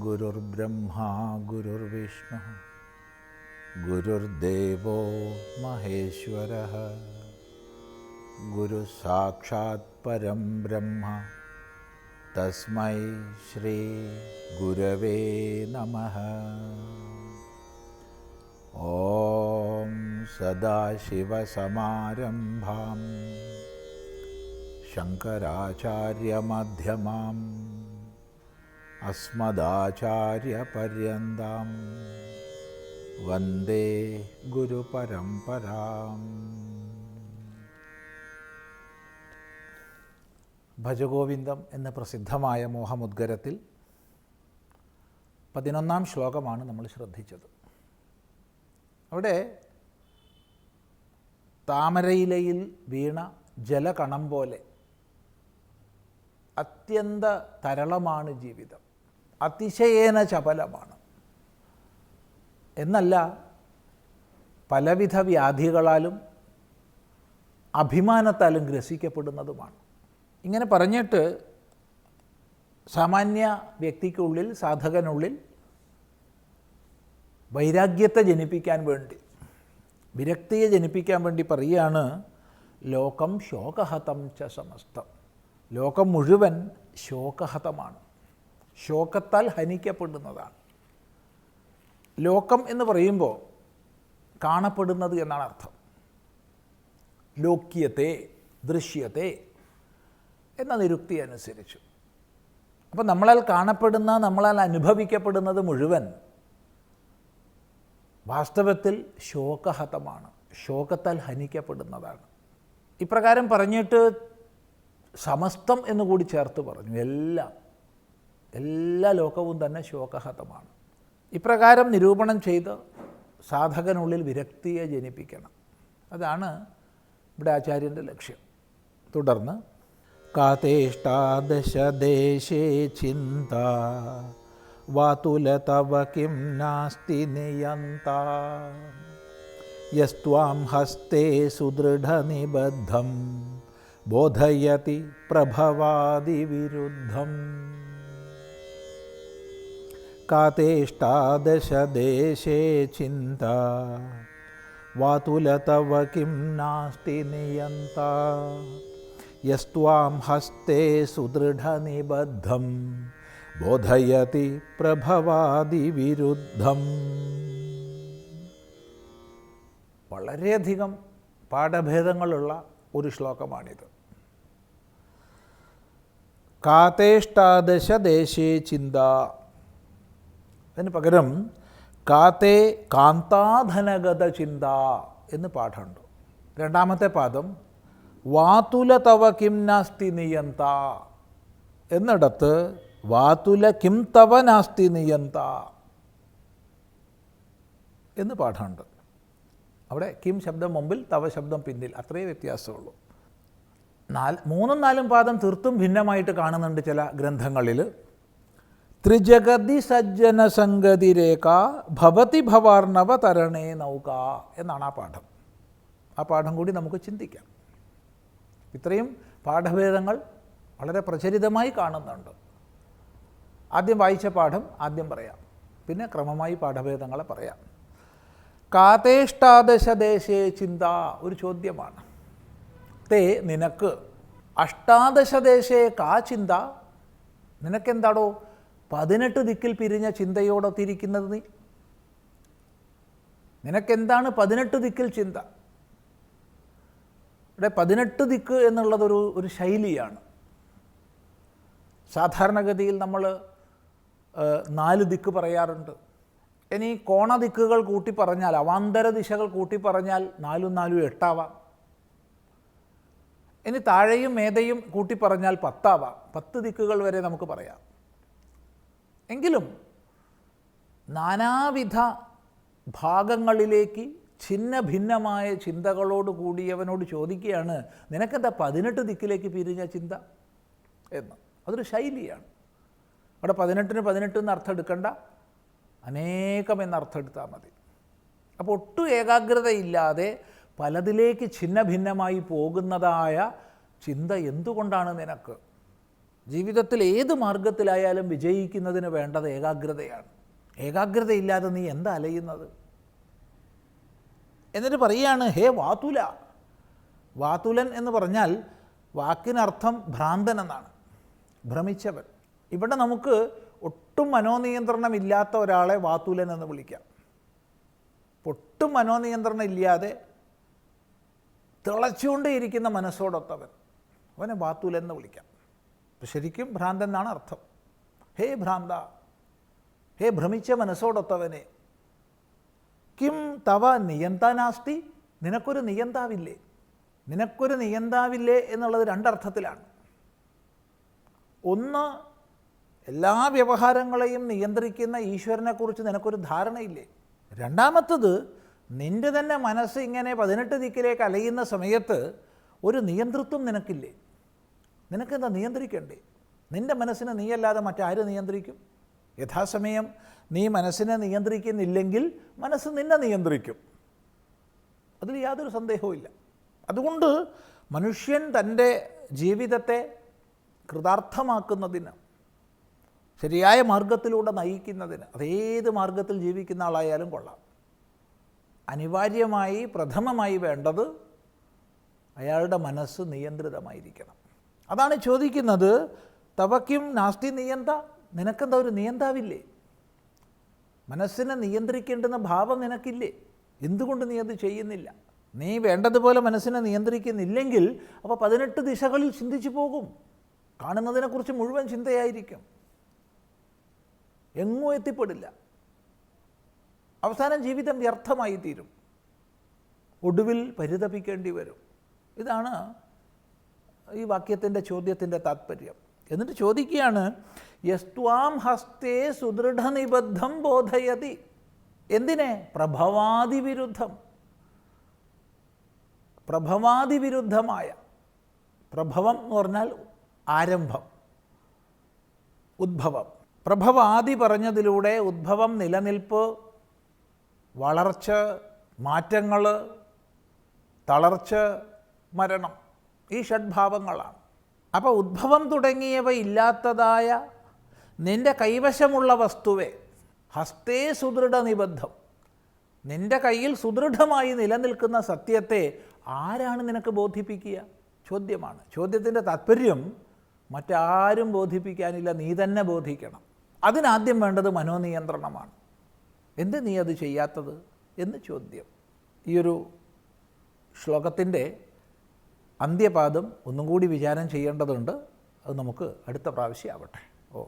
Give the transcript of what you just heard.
ഗുരുർബ്രഹ്മാ ഗുരുർവിഷ്ണു ഗുരുർദേവോ മഹേശ്വരഃ ഗുരു സാക്ഷാത് പരം ബ്രഹ്മ തസ്മൈ ശ്രീ ഗുരവേ നമഃ. ഓം സദാശിവസമാരംഭാം ശങ്കരാചാര്യമധ്യമാം അസ്മദാചാര്യപര്യന്താം വന്ദേ ഗുരുപരമ്പരാം. ഭജഗോവിന്ദം എന്ന പ്രസിദ്ധമായ മോഹമുദ്ഗരത്തിൽ 11-ാം ശ്ലോകമാണ് നമ്മൾ ശ്രദ്ധിച്ചത്. അവിടെ താമരയിലയിൽ വീണ ജലകണം പോലെ അത്യന്ത തരളമാണ് ജീവിതം, അതിശയേന ചപലമാണ് എന്നല്ല, പലവിധ വ്യാധികളാലും അഭിമാനത്താലും ഗ്രസിക്കപ്പെടുന്നതുമാണ്. ഇങ്ങനെ പറഞ്ഞിട്ട് സാമാന്യ വ്യക്തിക്കുള്ളിൽ, സാധകനുള്ളിൽ വൈരാഗ്യത്തെ ജനിപ്പിക്കാൻ വേണ്ടി, വിരക്തിയെ ജനിപ്പിക്കാൻ വേണ്ടി പറയുകയാണ്, ലോകം ശോകഹതം ച സമസ്തം. ലോകം മുഴുവൻ ശോകഹതമാണ്, ശോകത്താൽ ഹനിക്കപ്പെടുന്നതാണ്. ലോകം എന്ന് പറയുമ്പോൾ കാണപ്പെടുന്നത് എന്നാണ് അർത്ഥം. ലോക്യത്തെ, ദൃശ്യത്തെ എന്ന നിരുക്തി അനുസരിച്ചു. അപ്പോൾ നമ്മളാൽ കാണപ്പെടുന്ന, നമ്മളാൽ അനുഭവിക്കപ്പെടുന്നത് മുഴുവൻ വാസ്തവത്തിൽ ശോകഹതമാണ്, ശോകത്താൽ ഹനിക്കപ്പെടുന്നതാണ്. ഇപ്രകാരം പറഞ്ഞിട്ട് സമസ്തം എന്നുകൂടി ചേർത്ത് പറഞ്ഞു. എല്ലാ ലോകവും തന്നെ ശോകഹതമാണ്. ഇപ്രകാരം നിരൂപണം ചെയ്ത് സാധകനുള്ളിൽ വിരക്തിയെ ജനിപ്പിക്കണം. അതാണ് ഇവിടെ ആചാര്യൻ്റെ ലക്ഷ്യം. തുടർന്ന് കാതേഷ്ടാദശദേശേ ചിന്ത വാതുലതവ കിം നാസ്തി നിയന്ത യസ്ത്വാം ഹസ്തേ സുദൃഢനിബദ്ധം ബോധയതി പ്രഭവാദിവിരുദ്ധം. കാതേഷ്ടാദശദേശേ ചിന്ത വാതുലതവ കിം നാസ്തി നിയന്ത യസ്ത്വാം ഹസ്തേ സുദൃഢനിബദ്ധം ബോധയതി പ്രഭവാദിവിരുദ്ധം. വളരെയധികം പാഠഭേദങ്ങളുള്ള ഒരു ശ്ലോകമാണിത്. കാതേഷ്ടാദശദേശേ ചിന്ത, അതിന് പകരം കാത്തേ കാന്താധനഗത ചിന്ത എന്ന് പാഠമുണ്ട്. രണ്ടാമത്തെ പാദം വാതുല തവ കിം നാസ്തി നിയന്ത എന്നിടത്ത് വാതുല കിം തവ നാസ്തി നിയന്ത എന്ന് പാഠമുണ്ട്. അവിടെ കിം ശബ്ദം മുമ്പിൽ, തവ ശബ്ദം പിന്നിൽ, അത്രയേ വ്യത്യാസമുള്ളൂ. 3-4 പാദം തീർത്തും ഭിന്നമായിട്ട് കാണുന്നുണ്ട് ചില ഗ്രന്ഥങ്ങളിൽ. ത്രിജഗതി സജ്ജന സംഗതി രേഖ ഭവതി ഭവാർണവ തരണേ നൗക എന്നാണ് ആ പാഠം. ആ പാഠം കൂടി നമുക്ക് ചിന്തിക്കാം. ഇത്രയും പാഠഭേദങ്ങൾ വളരെ പ്രചരിതമായി കാണുന്നുണ്ട്. ആദ്യം വായിച്ച പാഠം ആദ്യം പറയാം, പിന്നെ ക്രമമായി പാഠഭേദങ്ങളെ പറയാം. കാതേഷ്ടാദശദേശേ ചിന്ത ഒരു ചോദ്യമാണ്. തേ നിനക്ക്, അഷ്ടാദശദേശേ കാ ചിന്ത, നിനക്കെന്താടോ 18 ദിക്കിൽ പിരിഞ്ഞ ചിന്തയോടൊത്തിരിക്കുന്നത് നീ? നിനക്കെന്താണ് 18 ദിക്കിൽ ചിന്ത? ഇവിടെ 18 ദിക്ക് എന്നുള്ളതൊരു ശൈലിയാണ്. സാധാരണഗതിയിൽ നമ്മൾ 4 ദിക്ക് പറയാറുണ്ട്. ഇനി കോണദിക്കുകൾ കൂട്ടി പറഞ്ഞാൽ, അവാന്തര ദിശകൾ കൂട്ടി പറഞ്ഞാൽ 4 4 8 ഇനി താഴെയും മേതയും കൂട്ടി പറഞ്ഞാൽ 10 10 ദിക്കുകൾ വരെ നമുക്ക് പറയാം. എങ്കിലും നാനാവിധ ഭാഗങ്ങളിലേക്ക് ഛിന്ന ഭിന്നമായ ചിന്തകളോട് കൂടിയവനോട് ചോദിക്കുകയാണ്, നിനക്കെന്താ 18 ദിക്കിലേക്ക് പിരിഞ്ഞ ചിന്ത എന്ന്. അതൊരു ശൈലിയാണ്. അവിടെ 18-ന് 18 എന്ന് അർത്ഥം എടുക്കണ്ട, അനേകം എന്നർത്ഥം എടുത്താൽ മതി. അപ്പോൾ ഒട്ടും ഏകാഗ്രതയില്ലാതെ പലതിലേക്ക് ഛിന്ന ഭിന്നമായി പോകുന്നതായ ചിന്ത എന്തുകൊണ്ടാണ് നിനക്ക്? ജീവിതത്തിൽ ഏത് മാർഗത്തിലായാലും വിജയിക്കുന്നതിന് വേണ്ടത് ഏകാഗ്രതയാണ്. ഏകാഗ്രതയില്ലാതെ നീ എന്താ അലയുന്നത്? എന്നിട്ട് പറയുകയാണ്, ഹേ വാതുല. വാതുലൻ എന്ന് പറഞ്ഞാൽ വാക്കിനർത്ഥം ഭ്രാന്തൻ എന്നാണ്, ഭ്രമിച്ചവൻ. ഇവിടെ നമുക്ക് ഒട്ടും മനോനിയന്ത്രണമില്ലാത്ത ഒരാളെ വാതുലൻ എന്ന് വിളിക്കാം. ഒട്ടും മനോനിയന്ത്രണം ഇല്ലാതെ തിളച്ചുകൊണ്ടേയിരിക്കുന്ന മനസ്സോടൊത്തവൻ, അവനെ വാതുലൻ എന്ന് വിളിക്കാം. ശരിക്കും ഭ്രാന്തൻ എന്നാണ് അർത്ഥം. ഹേ ഭ്രാന്ത, ഹേ ഭ്രമിച്ച മനസ്സോടൊത്തവനെ, കിം തവ നിയന്താനാസ്തി, നിനക്കൊരു നിയന്താവില്ലേ? നിനക്കൊരു നിയന്താവില്ലേ എന്നുള്ളത് രണ്ടർത്ഥത്തിലാണ്. ഒന്ന്, എല്ലാ വ്യവഹാരങ്ങളെയും നിയന്ത്രിക്കുന്ന ഈശ്വരനെക്കുറിച്ച് നിനക്കൊരു ധാരണയില്ലേ? രണ്ടാമത്തത്, നിൻ്റെ തന്നെ മനസ്സ് ഇങ്ങനെ 18 ദിക്കിലേക്ക് അലയുന്ന സമയത്ത് ഒരു നിയന്ത്രിത്വം നിനക്കില്ലേ? നിനക്കെന്താ നിയന്ത്രിക്കണ്ടേ? നിൻ്റെ മനസ്സിനെ നീയല്ലാതെ മറ്റാര് നിയന്ത്രിക്കും? യഥാസമയം നീ മനസ്സിനെ നിയന്ത്രിക്കുന്നില്ലെങ്കിൽ മനസ്സ് നിന്നെ നിയന്ത്രിക്കും. അതിൽ യാതൊരു സന്ദേഹവുമില്ല. അതുകൊണ്ട് മനുഷ്യൻ തൻ്റെ ജീവിതത്തെ കൃതാർത്ഥമാക്കുന്നതിന്, ശരിയായ മാർഗത്തിലൂടെ നയിക്കുന്നതിന്, അതേത് മാർഗത്തിൽ ജീവിക്കുന്ന ആളായാലും കൊള്ളാം, അനിവാര്യമായി പ്രഥമമായി വേണ്ടത് അയാളുടെ മനസ്സ് നിയന്ത്രിതമായിരിക്കണം. അതാണ് ചോദിക്കുന്നത്, തവക്കിം നാസ്തി നിയന്ത, നിനക്കെന്താ ഒരു നിയന്താവില്ലേ? മനസ്സിനെ നിയന്ത്രിക്കേണ്ടുന്ന ഭാവം നിനക്കില്ലേ? എന്തുകൊണ്ട് നീ അത് ചെയ്യുന്നില്ല? നീ വേണ്ടതുപോലെ മനസ്സിനെ നിയന്ത്രിക്കുന്നില്ലെങ്കിൽ അപ്പോൾ 18 ദിശകളിൽ ചിന്തിച്ചു പോകും. കാണുന്നതിനെക്കുറിച്ച് മുഴുവൻ ചിന്തയായിരിക്കും, എങ്ങും എത്തിപ്പെടില്ല. അവസാനം ജീവിതം വ്യർത്ഥമായി തീരും, ഒടുവിൽ പരിതപിക്കേണ്ടി വരും. ഇതാണ് ഈ വാക്യത്തിൻ്റെ ചോദ്യത്തിൻ്റെ താത്പര്യം. എന്നിട്ട് ചോദിക്കുകയാണ്, യസ്ത്വാം ഹസ്തേ സുദൃഢനിബദ്ധം ബോധയതി. എന്തിനെ? പ്രഭവാദിവിരുദ്ധം. പ്രഭവാദിവിരുദ്ധമായ, പ്രഭവം എന്ന് പറഞ്ഞാൽ ആരംഭം, ഉദ്ഭവം. പ്രഭവാദി പറഞ്ഞതിലൂടെ ഉദ്ഭവം, നിലനിൽപ്പ്, വളർച്ച, മാറ്റങ്ങൾ, തളർച്ച, മരണം, ഈ ഷഡ്ഭാവങ്ങളാണ്. അപ്പോൾ ഉദ്ഭവം തുടങ്ങിയവ ഇല്ലാത്തതായ നിൻ്റെ കൈവശമുള്ള വസ്തുവെ, ഹസ്തേ സുദൃഢനിബദ്ധം, നിൻ്റെ കയ്യിൽ സുദൃഢമായി നിലനിൽക്കുന്ന സത്യത്തെ ആരാണ് നിനക്ക് ബോധിപ്പിക്കുക? ചോദ്യമാണ്. ചോദ്യത്തിൻ്റെ താത്പര്യം മറ്റാരും ബോധിപ്പിക്കാനില്ല, നീ തന്നെ ബോധിക്കണം. അതിനാദ്യം വേണ്ടത് മനോനിയന്ത്രണമാണ്. എന്ത് നീ അത് ചെയ്യാത്തത് എന്ന് ചോദ്യം. ഈയൊരു ശ്ലോകത്തിൻ്റെ അന്ത്യപാദം ഒന്നും കൂടി വിചാരം ചെയ്യേണ്ടതുണ്ട്. അത് നമുക്ക് അടുത്ത പ്രാവശ്യം ആവട്ടെ. ഓ